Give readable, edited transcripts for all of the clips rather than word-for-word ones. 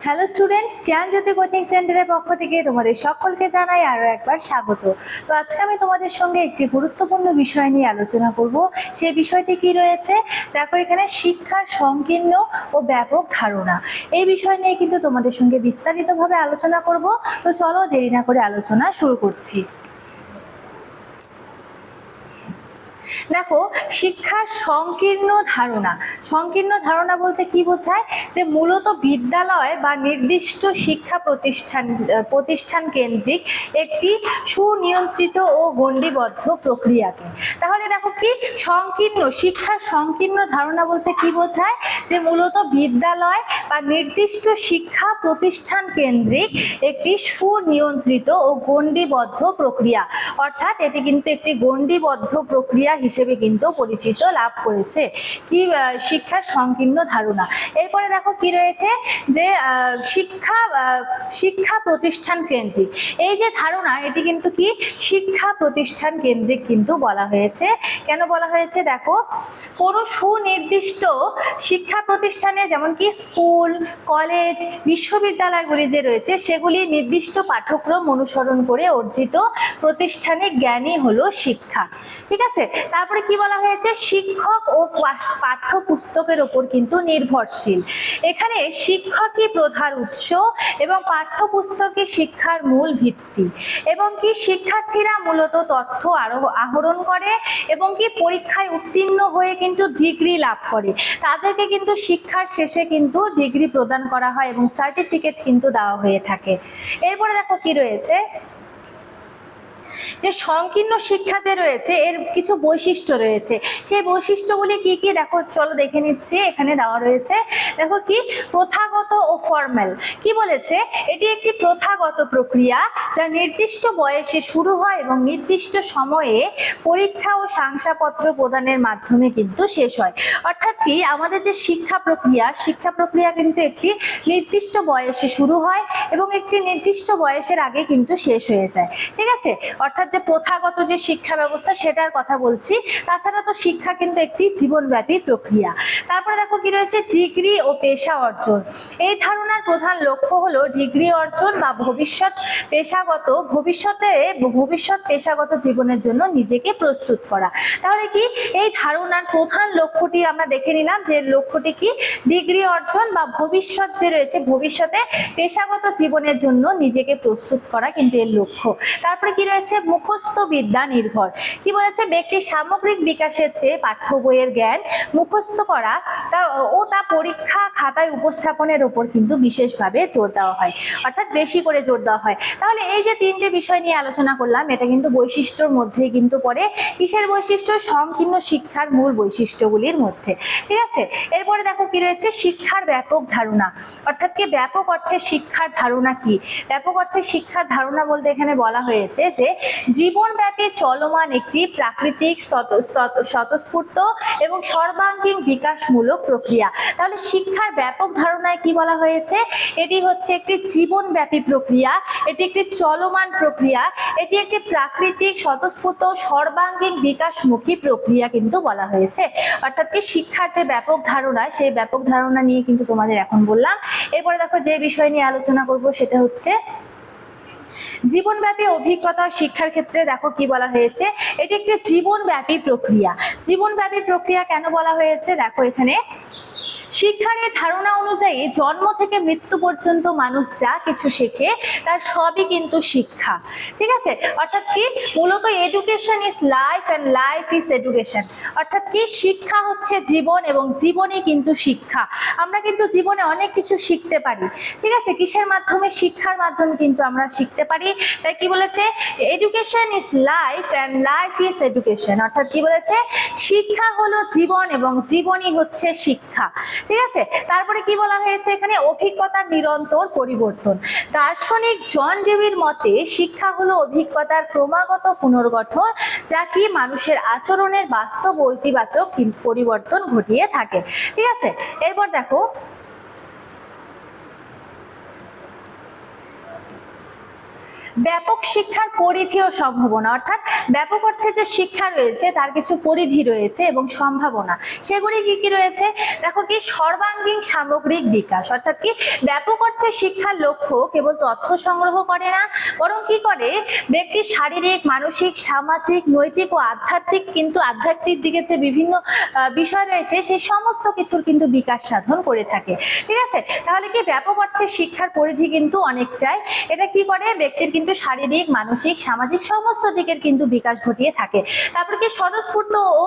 Hello students, জ্ঞানজ্যোতি coaching সেন্টারের পক্ষ থেকে তোমাদের সকলকে জানাই আরও একবার স্বাগত। তো আজকে আমি তোমাদের সঙ্গে একটি গুরুত্বপূর্ণ বিষয় নিয়ে আলোচনা করব। সেই বিষয়টি কি রয়েছে দেখো, এখানে শিক্ষার সংকীর্ণ ও ব্যাপক ধারণা। এই বিষয় নিয়ে কিন্তু তোমাদের সঙ্গে বিস্তারিতভাবে আলোচনা করব। তো চলো দেরি না করে আলোচনা শুরু করছি। দেখো, শিক্ষার সংকীর্ণ ধারণা। সংকীর্ণ ধারণা বলতে কি বোঝায়, যে মূলত বিদ্যালয় বা নির্দিষ্ট শিক্ষা প্রতিষ্ঠান কেন্দ্রিক একটি সুনিয়ন্ত্রিত ও গণ্ডিবদ্ধ প্রক্রিয়াকে। তাহলে দেখো কি সংকীর্ণ, শিক্ষার সংকীর্ণ ধারণা বলতে কি বোঝায়, যে মূলত বিদ্যালয় বা নির্দিষ্ট শিক্ষা প্রতিষ্ঠান কেন্দ্রিক একটি সুনিয়ন্ত্রিত ও গণ্ডিবদ্ধ প্রক্রিয়া। অর্থাৎ এটি কিন্তু একটি গণ্ডিবদ্ধ প্রক্রিয়া হিসেবে কিন্তু পরিচিত লাভ করেছে কি শিক্ষার সংকীর্ণ ধারণা। এরপরে দেখো কি রয়েছে, যে শিক্ষা প্রতিষ্ঠান কেন্দ্রিক এই যে ধারণা, এটি কিন্তু কি শিক্ষা প্রতিষ্ঠান কেন্দ্রিক কিন্তু বলা হয়েছে। কেন বলা হয়েছে দেখো, কোনো সুনির্দিষ্ট শিক্ষা প্রতিষ্ঠানে যেমন কি স্কুল, কলেজ, বিশ্ববিদ্যালয়গুলি যে রয়েছে সেগুলি নির্দিষ্ট পাঠ্যক্রম অনুসরণ করে অর্জিত প্রতিষ্ঠানিক জ্ঞানই হলো শিক্ষা। ঠিক আছে, তারপরে কি বলা হয়েছে, শিক্ষক ও পাঠ্যপুস্তকের ওপর কিন্তু নির্ভরশীল। এখানে শিক্ষকই প্রধান উৎস এবং পাঠ্যপুস্তকই শিক্ষার মূল ভিত্তি, এবং কি শিক্ষার্থীরা মূলত তথ্য আহরণ করে এবং কি পরীক্ষায় উত্তীর্ণ হয়ে কিন্তু ডিগ্রি লাভ করে। তাদেরকে কিন্তু শিক্ষার শেষে কিন্তু ডিগ্রি প্রদান করা হয় এবং সার্টিফিকেট কিন্তু দেওয়া হয়ে থাকে। এরপরে দেখো কি রয়েছে, যে সংকীর্ণ শিক্ষা যে রয়েছে এর কিছু বৈশিষ্ট্য রয়েছে। সেই বৈশিষ্ট্যগুলি কি কি দেখো, চলো দেখে নিচ্ছি। এখানে দেওয়া রয়েছে, দেখো কি প্রথাগত ও ফর্মাল। কি বলেছে, এটি একটি প্রথাগত প্রক্রিয়া যা নির্দিষ্ট বয়সে শুরু হয় এবং নির্দিষ্ট সময়ে পরীক্ষা ও শংসাপত্র প্রদানের মাধ্যমে কিন্তু শেষ হয়। অর্থাৎ কি আমাদের যে শিক্ষা প্রক্রিয়া কিন্তু একটি নির্দিষ্ট বয়সে শুরু হয় এবং একটি নির্দিষ্ট বয়সের আগে কিন্তু শেষ হয়ে যায়। ঠিক আছে, অর্থাৎ যে প্রথাগত যে শিক্ষা ব্যবস্থা সেটার কথা বলছি। তাছাড়া তো শিক্ষা কিন্তু একটি জীবনব্যাপী প্রক্রিয়া। তারপরে দেখো কি রয়েছে, ডিগ্রি ও পেশা অর্জন। এই ধারণার প্রধান লক্ষ্য হলো ডিগ্রি অর্জন বা ভবিষ্যৎ পেশাগত জীবনের জন্য নিজেকে প্রস্তুত করা। তাহলে কি এই ধারণার প্রধান লক্ষ্যটি আমরা দেখে নিলাম, যে লক্ষ্যটি কি ডিগ্রি অর্জন বা ভবিষ্যৎ যে রয়েছে ভবিষ্যতে পেশাগত জীবনের জন্য নিজেকে প্রস্তুত করা কিন্তু এর লক্ষ্য। তারপরে কি রয়েছে, মুখস্থ বিদ্যা নির্ভর। কি বলেছে, ব্যক্তির সামগ্রিক বিকাশের চেয়ে পাঠ্য বইয়ের জ্ঞান মুখস্থ করা ও তা পরীক্ষা খাতায় উপস্থাপনের উপর কিন্তু বিশেষভাবে জোর দেওয়া হয়, অর্থাৎ বেশি করে জোর দেওয়া হয়। তাহলে এই যে তিনটে বিষয় নিয়ে আলোচনা করলাম, এটা কিন্তু বৈশিষ্ট্যর মধ্যেই কিন্তু পড়ে। কিসের বৈশিষ্ট্য, সংকীর্ণ শিক্ষার মূল বৈশিষ্ট্যগুলির মধ্যে। ঠিক আছে, এরপরে দেখো কি রয়েছে, শিক্ষার ব্যাপক ধারণা। অর্থাৎ কি ব্যাপক অর্থে শিক্ষার ধারণা কি, ব্যাপক অর্থে শিক্ষার ধারণা বলতে এখানে বলা হয়েছে যে জীবনব্যাপী চলমান একটি প্রাকৃতিক স্বতঃস্ফূর্ত এবং সর্বাঙ্গীন বিকাশমূলক প্রক্রিয়া। তাহলে শিক্ষার ব্যাপক ধারণায় কি বলা হয়েছে, এটি হচ্ছে একটি জীবনব্যাপী প্রক্রিয়া, এটি একটি চলমান প্রক্রিয়া, এটি একটি প্রাকৃতিক স্বতঃস্ফূর্ত সর্বাঙ্গীন বিকাশমুখী প্রক্রিয়া কিন্তু বলা হয়েছে। অর্থাৎ কি শিক্ষার যে ব্যাপক ধারণা, সেই ব্যাপক ধারণা নিয়ে কিন্তু তোমাদের এখন বললাম। এরপরে দেখো যে বিষয় নিয়ে আলোচনা করব সেটা হচ্ছে জীবনব্যাপী অভিজ্ঞতা শিক্ষার ক্ষেত্রে। দেখো কি বলা হয়েছে, এটি একটি জীবনব্যাপী প্রক্রিয়া। জীবনব্যাপী প্রক্রিয়া কেন বলা হয়েছে, দেখো এখানে শিক্ষার এই ধারণা অনুযায়ী জন্ম থেকে মৃত্যু পর্যন্ত মানুষ যা কিছু শেখে তার সবই কিন্তু শিক্ষা। ঠিক আছে, অর্থাৎ কি মূলত education is life and life is education. অর্থাৎ কি শিক্ষা হচ্ছে জীবন এবং জীবনই কিন্তু শিক্ষা। আমরা কিন্তু জীবনে অনেক কিছু শিখতে পারি। ঠিক আছে, কিসের মাধ্যমে, শিক্ষার মাধ্যমে কিন্তু আমরা শিখতে পারি। তাই কি বলেছে, education is life and life is education. অর্থাৎ কি বলেছে, শিক্ষা হলো জীবন এবং জীবনই হচ্ছে শিক্ষা। ঠিক আছে, তারপরে কি বলা হয়েছে এখানে, অভিজ্ঞতার নিরন্তর পরিবর্তন। দার্শনিক জন ডিউইর মতে শিক্ষা হলো অভিজ্ঞতার ক্রমাগত পুনর্গঠন, যা কি মানুষের আচরণের বাস্তব ও ইতিবাচক পরিবর্তন ঘটিয়ে থাকে। ঠিক আছে, এরপর দেখো ব্যাপক শিক্ষার পরিধি ও সম্ভাবনা, অর্থাৎ ব্যাপক অর্থে যে শিক্ষা রয়েছে তার কিছু পরিধি রয়েছে এবং সম্ভাবনা, সেগুলি কি কি রয়েছে দেখো। কি সর্বাঙ্গীন সামগ্রিক বিকাশ, অর্থাৎ কি ব্যাপক অর্থে শিক্ষার লক্ষ্য কেবল তথ্য সংগ্রহ করে না, বরং কি করে ব্যক্তির শারীরিক, মানসিক, সামাজিক, নৈতিক ও আধ্যাত্মিক দিকে যে বিভিন্ন বিষয় রয়েছে সেই সমস্ত কিছুর কিন্তু বিকাশ সাধন করে থাকে। ঠিক আছে, তাহলে কি ব্যাপক অর্থে শিক্ষার পরিধি কিন্তু অনেকটাই, এটা কি করে ব্যক্তির কিন্তু শারীরিক, মানসিক, সামাজিক সমস্ত দিকের কিন্তু বিকাশ ঘটিয়ে থাকে। তারপর কি স্বতঃস্ফূর্ত ও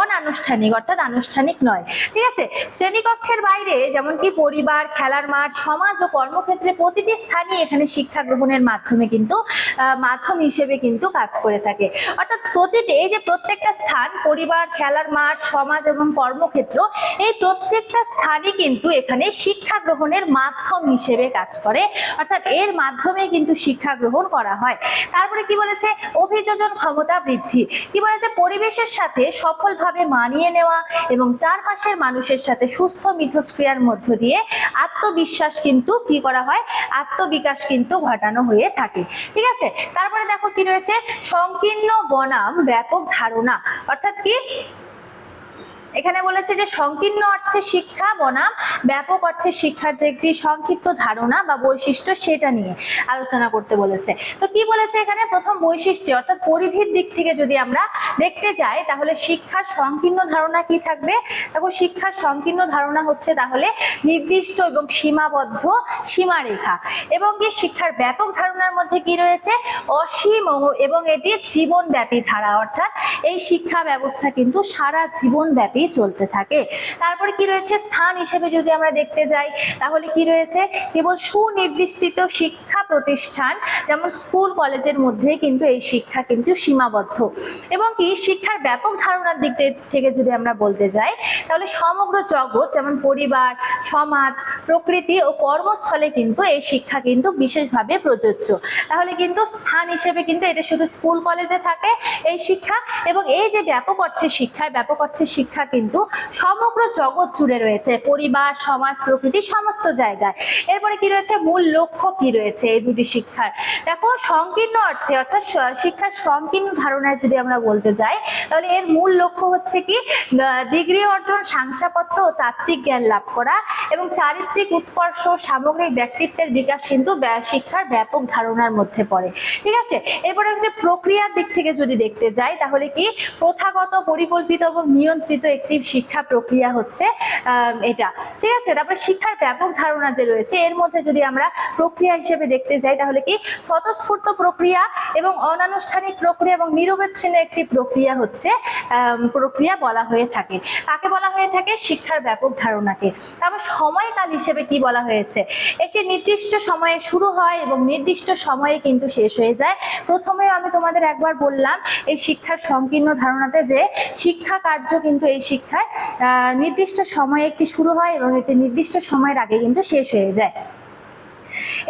অনানুষ্ঠানিক, অর্থাৎ আনুষ্ঠানিক নয়। ঠিক আছে, শ্রেণীকক্ষের বাইরে যেমন কি পরিবার, খেলার মাঠ, সমাজ ও কর্মক্ষেত্রে প্রতিটি স্থানই এখানে শিক্ষা গ্রহণের মাধ্যমে কিন্তু মাধ্যম হিসেবে কিন্তু কাজ করে থাকে। অর্থাৎ প্রতিটি এই যে প্রত্যেকটা স্থান, পরিবার, খেলার মাঠ, সমাজ এবং কর্মক্ষেত্র, এই প্রত্যেকটা স্থানই কিন্তু এখানে শিক্ষা গ্রহণের মাধ্যম হিসেবে কাজ করে, অর্থাৎ এর মাধ্যমে কিন্তু শিক্ষা গ্রহণ করা হয়। তারপরে কি বলেছে অভিযোজন ক্ষমতা বৃদ্ধি, কি বলেছে পরিবেশের সাথে সফলভাবে মানিয়ে নেওয়া এবং চারপাশের মানুষের সাথে সুস্থ মিথস্ক্রিয়ার মধ্য দিয়ে আত্মবিশ্বাস কিন্তু কি করা হয়, আত্মবিকাশ কিন্তু ঘটানো হয়ে থাকে। ঠিক আছে, তারপরে দেখো কি রয়েছে সংকীর্ণ বনাম ব্যাপক ধারণা, অর্থাৎ কি এখানে বলেছে যে সংকীর্ণ অর্থে শিক্ষা বনাম ব্যাপক অর্থে শিক্ষার যে একটি সংক্ষিপ্ত ধারণা বা বৈশিষ্ট্য সেটা নিয়ে আলোচনা করতে বলেছে। তো কি বলেছে এখানে প্রথম বৈশিষ্ট্য অর্থাৎ পরিধির দিক থেকে যদি আমরা দেখতে যাই তাহলে শিক্ষার সংকীর্ণ ধারণা কি থাকবে। দেখো শিক্ষার সংকীর্ণ ধারণা হচ্ছে তাহলে নির্দিষ্ট এবং সীমাবদ্ধ সীমারেখা, এবং কি শিক্ষার ব্যাপক ধারণার মধ্যে কি রয়েছে অসীম এবং এটি জীবনব্যাপী ধারা, অর্থাৎ এই শিক্ষা ব্যবস্থা কিন্তু সারা জীবনব্যাপী চলতে থাকে। তারপরে কি রয়েছে স্থান হিসেবে যদি আমরা দেখতে যাই তাহলে কি রয়েছে কেবল সুনির্দিষ্ট শিক্ষা প্রতিষ্ঠান যেমন স্কুল কলেজের মধ্যে কিন্তু এই শিক্ষা কিন্তু সীমাবদ্ধ, এবং কি শিক্ষার ব্যাপক ধারণার দিক থেকে যদি আমরা বলতে যাই তাহলে সমগ্র জগৎ যেমন পরিবার, সমাজ, প্রকৃতি ও কর্মস্থলে কিন্তু এই শিক্ষা কিন্তু বিশেষভাবে প্রযোজ্য। তাহলে কিন্তু স্থান হিসেবে কিন্তু এটা শুধু স্কুল কলেজে থাকে এই শিক্ষা, এবং এই যে ব্যাপক অর্থে শিক্ষা কিন্তু সমগ্র জগৎ জুড়ে রয়েছে, পরিবার, সমাজ, প্রকৃতি সমস্ত জায়গায়। এরপরে কি রয়েছে মূল লক্ষ্য কি রয়েছে এই দুটি শিক্ষার। দেখো সংকীর্ণ অর্থে অর্থাৎ শিক্ষার সংকীর্ণ ধারণায় যদি আমরা বলতে যাই তাহলে এর মূল লক্ষ্য হচ্ছে কি ডিগ্রি অর্জন, শংসাপত্র ও তাত্ত্বিক জ্ঞান লাভ করা এবং চারিত্রিক উৎকর্ষ, সামগ্রিক ব্যক্তিত্বের বিকাশ কিন্তু শিক্ষার ব্যাপক ধারণার মধ্যে পড়ে। ঠিক আছে, এরপরে হচ্ছে প্রক্রিয়ার দিক থেকে যদি দেখতে যাই তাহলে কি প্রথাগত, পরিকল্পিত এবং নিয়ন্ত্রিত একটি শিক্ষা প্রক্রিয়া হচ্ছে এটা। ঠিক আছে, তারপরে শিক্ষার ব্যাপক ধারণা যে রয়েছে এর মধ্যে যদি আমরা প্রক্রিয়া হিসেবে দেখতে যাই তাহলে কি স্বতঃস্ফূর্ত প্রক্রিয়া এবং অনানুষ্ঠানিক প্রক্রিয়া এবং নিরবচ্ছিন্ন একটি প্রক্রিয়া হচ্ছে প্রক্রিয়া বলা হয়ে থাকে। কাকে বলা হয়ে থাকে শিক্ষার ব্যাপক ধারণাকে। তারপর সময়কাল হিসেবে কি বলা হয়েছে একটি নির্দিষ্ট সময়ে শুরু হয় এবং নির্দিষ্ট সময়ে কিন্তু শেষ হয়ে যায়। প্রথমে আমি তোমাদের একবার বললাম এই শিক্ষার সংকীর্ণ ধারণাতে যে শিক্ষা কার্য কিন্তু এই শিক্ষায় নির্দিষ্ট সময়ে একটি শুরু হয় এবং একটি নির্দিষ্ট সময়ের আগে কিন্তু শেষ হয়ে যায়।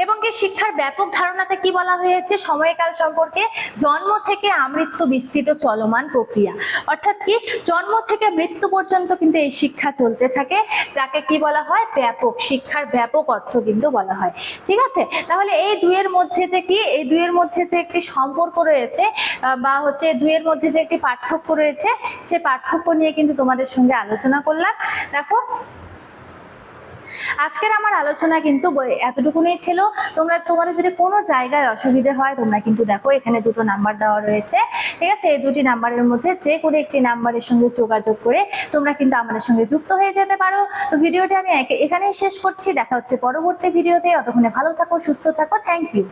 এবং কি শিক্ষার ব্যাপক ধারণাতে কি বলা হয়েছে সময়কাল সম্পর্কে জন্ম থেকে আমৃত্যু বিস্তৃত চলমান প্রক্রিয়া, অর্থাৎ কি জন্ম থেকে মৃত্যু পর্যন্ত কিন্তু এই শিক্ষা চলতে থাকে, যাকে কি বলা হয় ব্যাপক শিক্ষার ব্যাপক অর্থ কিন্তু বলা হয়। ঠিক আছে, তাহলে এই দুইয়ের মধ্যে যে কি এই দুইয়ের মধ্যে যে একটি সম্পর্ক রয়েছে বা হচ্ছে দুইয়ের মধ্যে যে একটি পার্থক্য রয়েছে সে পার্থক্য নিয়ে কিন্তু তোমাদের সঙ্গে আলোচনা করলাম। দেখো আজকের আমার আলোচনা কিন্তু এতটুকুনি ছিল। তোমাদের যদি কোনো জায়গায় অসুবিধে হয় তোমরা কিন্তু দেখো এখানে দুটো নাম্বার দেওয়া রয়েছে। ঠিক আছে, এই দুটি নাম্বারের মধ্যে যে কোনো একটি নাম্বারের সঙ্গে যোগাযোগ করে তোমরা কিন্তু আমাদের সঙ্গে যুক্ত হয়ে যেতে পারো। তো ভিডিওটি আমি এখানেই শেষ করছি, দেখা হচ্ছে পরবর্তী ভিডিওতে। ততক্ষণে ভালো থাকো, সুস্থ থাকো, থ্যাংক ইউ।